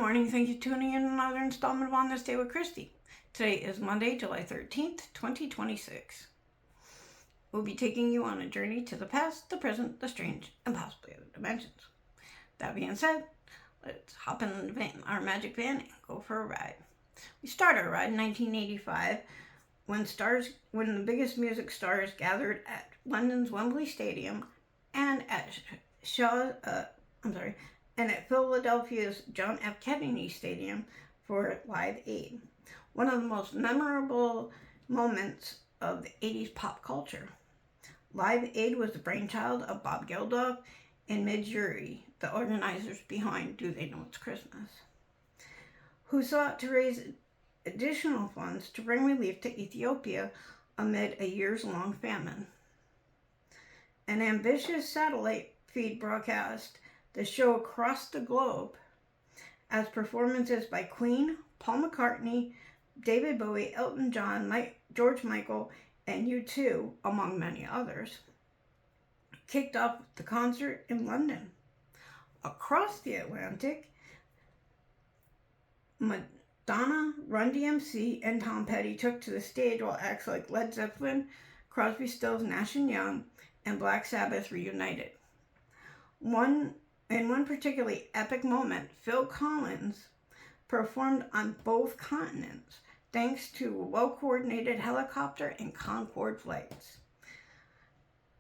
morning. Thank you for tuning in another installment of On This Day with Christy. Today is Monday, July 13th, 2026. We'll be taking you on a journey to the past, the present, the strange, and possibly other dimensions. That being said, let's hop in the van, our magic van and go for a ride. We start our ride in 1985 when the biggest music stars gathered at London's Wembley Stadium and at at Philadelphia's John F. Kennedy Stadium for Live Aid, one of the most memorable moments of the 80s pop culture. Live Aid was the brainchild of Bob Geldof and Midge Uri, the organizers behind Do They Know It's Christmas, who sought to raise additional funds to bring relief to Ethiopia amid a years-long famine. An ambitious satellite feed broadcast the show across the globe as performances by Queen, Paul McCartney, David Bowie, Elton John, George Michael, and U2, among many others, kicked off the concert in London. Across the Atlantic, Madonna, Run DMC, and Tom Petty took to the stage while acts like Led Zeppelin, Crosby, Stills, Nash & Young, and Black Sabbath reunited. In one particularly epic moment, Phil Collins performed on both continents thanks to well-coordinated helicopter and Concorde flights.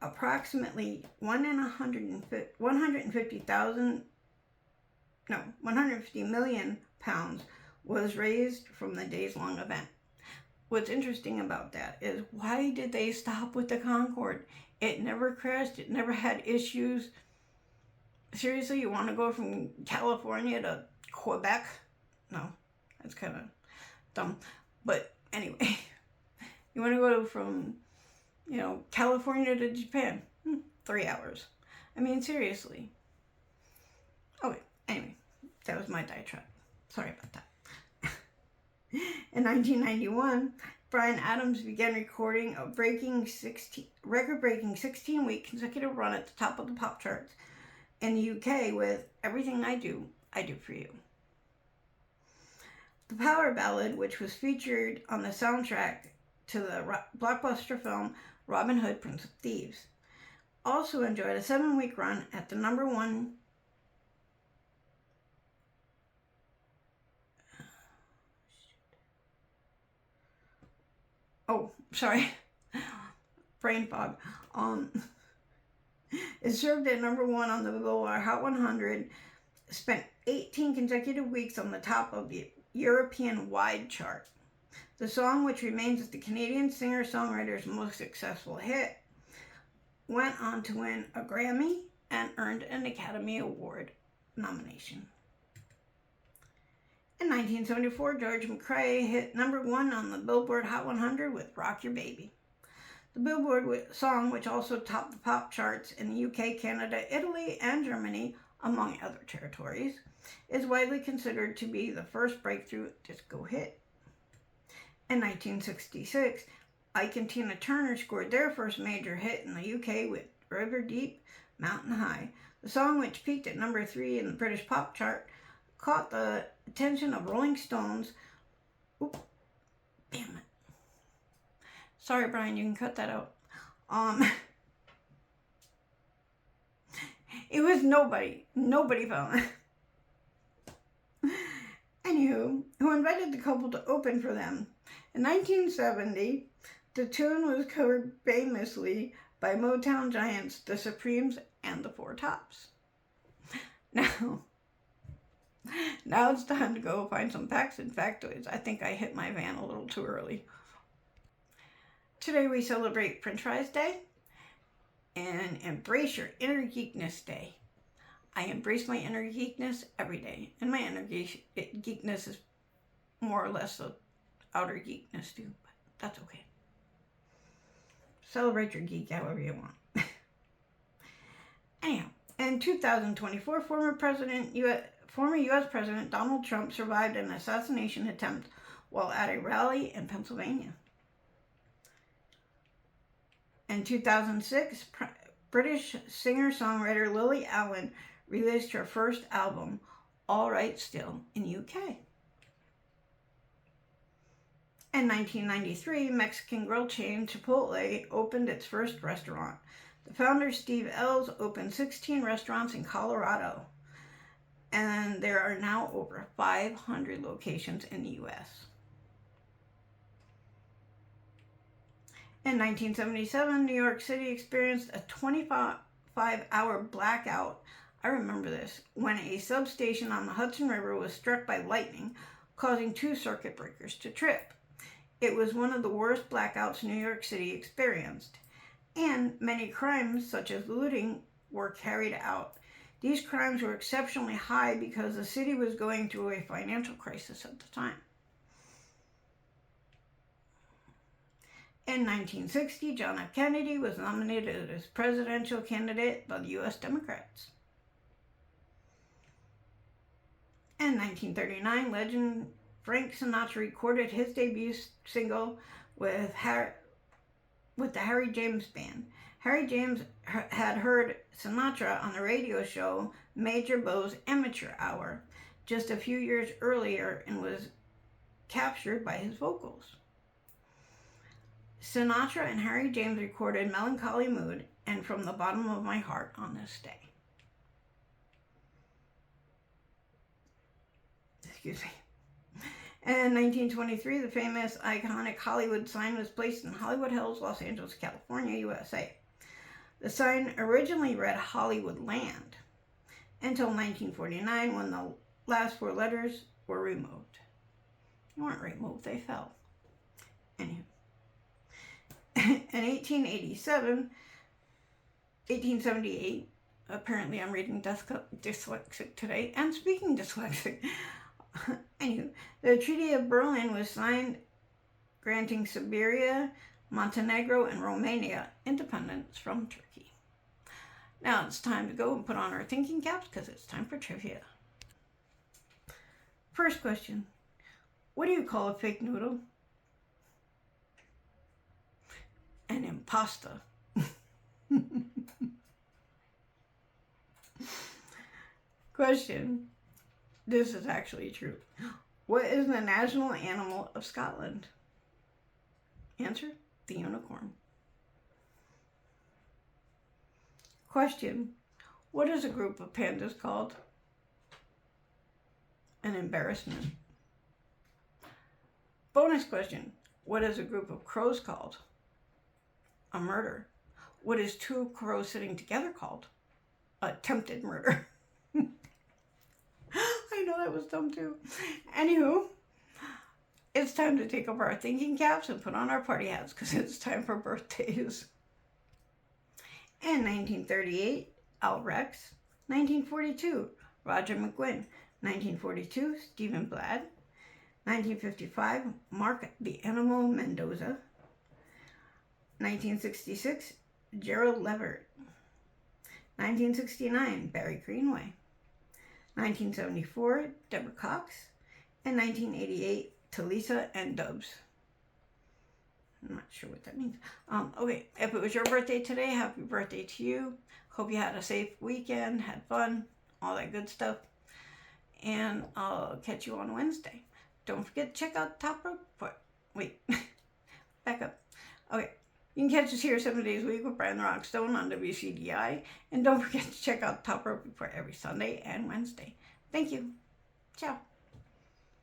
Approximately 150 million pounds was raised from the days-long event. What's interesting about that is, why did they stop with the Concorde? It never crashed. It never had issues. Seriously, you want to go from California to Quebec? No, that's kind of dumb. But anyway, you want to go from, California to Japan? 3 hours. I mean, seriously. Okay, anyway, that was my diatribe. Sorry about that. In 1991, Bryan Adams began recording a record-breaking 16-week consecutive run at the top of the pop charts in the UK with Everything I Do For You. The power ballad, which was featured on the soundtrack to the blockbuster film Robin Hood, Prince of Thieves, also enjoyed a 7-week run at the number one brain fog. It served at number one on the Billboard Hot 100, spent 18 consecutive weeks on the top of the European-wide chart. The song, which remains as the Canadian singer-songwriter's most successful hit, went on to win a Grammy and earned an Academy Award nomination. In 1974, George McRae hit number one on the Billboard Hot 100 with Rock Your Baby. The Billboard song, which also topped the pop charts in the UK, Canada, Italy, and Germany, among other territories, is widely considered to be the first breakthrough disco hit. In 1966, Ike and Tina Turner scored their first major hit in the UK with River Deep, Mountain High. The song, which peaked at number 3 in the British pop chart, caught the attention of Rolling Stones. Damn it. Sorry, Brian, you can cut that out. It was nobody found it. Anywho, who invited the couple to open for them. In 1970, the tune was covered famously by Motown giants The Supremes and the Four Tops. Now it's time to go find some facts and factoids. I think I hit my van a little too early. Today we celebrate French Fries Day and Embrace Your Inner Geekness Day. I embrace my inner geekness every day, and my inner geekness is more or less the outer geekness too, but that's okay. Celebrate your geek however you want. Anyhow, in 2024, former U.S. President Donald Trump survived an assassination attempt while at a rally in Pennsylvania. In 2006, British singer-songwriter Lily Allen released her first album, all right still in UK. In 1993, Mexican grill chain Chipotle opened its first restaurant. The founder, Steve Ells, opened 16 restaurants in Colorado, and there are now over 500 locations in the U.S. In 1977, New York City experienced a 25-hour blackout. I remember this, when a substation on the Hudson River was struck by lightning, causing 2 circuit breakers to trip. It was one of the worst blackouts New York City experienced, and many crimes, such as looting, were carried out. These crimes were exceptionally high because the city was going through a financial crisis at the time. In 1960, John F. Kennedy was nominated as presidential candidate by the U.S. Democrats. In 1939, legend Frank Sinatra recorded his debut single with the Harry James Band. Harry James had heard Sinatra on the radio show Major Beau's Amateur Hour just a few years earlier and was captured by his vocals. Sinatra and Harry James recorded Melancholy Mood and From the Bottom of My Heart on this day. Excuse me. In 1923, the famous iconic Hollywood sign was placed in Hollywood Hills, Los Angeles, California, USA. The sign originally read Hollywood Land until 1949 when the last 4 letters were removed. They weren't removed, they fell. Anywho. In 1878, apparently I'm reading dyslexic today and speaking dyslexic. Anywho, the Treaty of Berlin was signed, granting Serbia, Montenegro, and Romania independence from Turkey. Now it's time to go and put on our thinking caps because it's time for trivia. First question, what do you call a fake noodle? An impasta. Question, this is actually true. What is the national animal of Scotland? Answer, the unicorn. Question, what is a group of pandas called? An embarrassment. Bonus question, what is a group of crows called? A murder. What is 2 crows sitting together called? Attempted murder. I know that was dumb too. Anywho, it's time to take off our thinking caps and put on our party hats because it's time for birthdays. In 1938, Al Rex. 1942, Roger McGuinn. 1942, Stephen Blatt. 1955, Mark the Animal Mendoza. 1966, Gerald Levert. 1969, Barry Greenway. 1974, Deborah Cox. And 1988, Talisa and Dubs. I'm not sure what that means. Okay, if it was your birthday today, happy birthday to you. Hope you had a safe weekend, had fun, all that good stuff. And I'll catch you on Wednesday. Don't forget to check out Top Report. Wait, back up. Okay. You can catch us here 7 days a week with Brian the Rockstone on WCDI. And don't forget to check out Top Rope Report every Sunday and Wednesday. Thank you. Ciao.